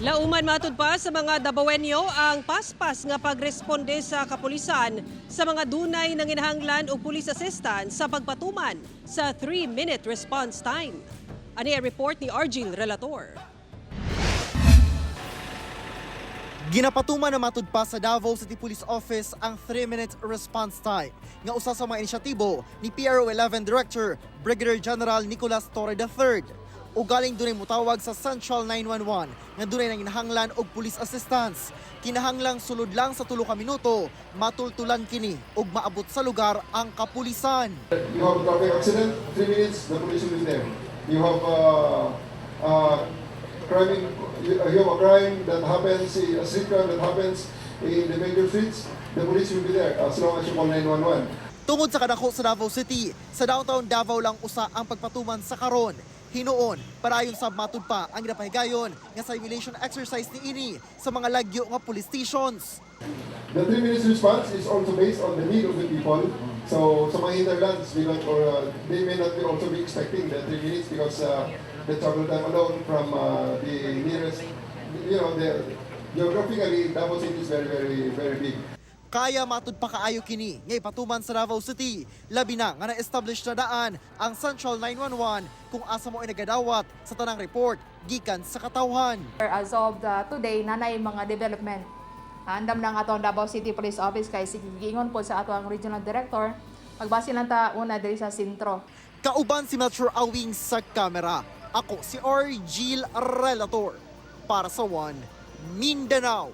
Lauman matud pa sa mga Davaoenyo ang paspas nga pagresponde sa kapulisan sa mga dunay ng inahanglan o police assistance sa pagpatuman sa 3-minute response time. Ani ang report ni Argil Relator. Ginapatuman na matud pa sa Davao City Police Office ang 3-minute response time nga usa sa mga inisyatibo ni PRO-11 Director Brigadier General Nicolas Torre III. O galing dunay mutawag sa Central 911 nga dunay nang inahanglan og police assistance. Kinahanglang sulod lang sa 3 ka minuto, matultulan kini ug maabot sa lugar ang kapulisan. You have a traffic accident, 3 minutes, the police will be there. You have you have a crime that happens, a street crime that happens in the major streets, the police will be there as long as you call 911. Tungod sa kadako sa Davao City, sa Downtown Davao lang usa ang pagpatuman sa karon. Hinuon, parayon sa matud pa ang ginapahigayon nga simulation exercise ni ini sa mga lagyo nga police stations. The 3 minutes response is also based on the need of the people. So sa mga hinterlands, they may not be also be expecting the 3 minutes because the travel time alone from the nearest, geographically, Davao City is very, very, very big. Kaya matud pa kaayo kini nga ipatuman sa Davao City, labi na nga na-establish na daan ang Central 911 kung asa mo ay nagadawat sa tanang report gikan sa katawhan. As of today, nanay mga development. Andam ng atong Davao City Police Office kay sigingon po sa atong Regional Director. Pagbase lang ta una diri sa sentro. Kauban si Metro Awing sa kamera. Ako si Argil Relator para sa One Mindanao.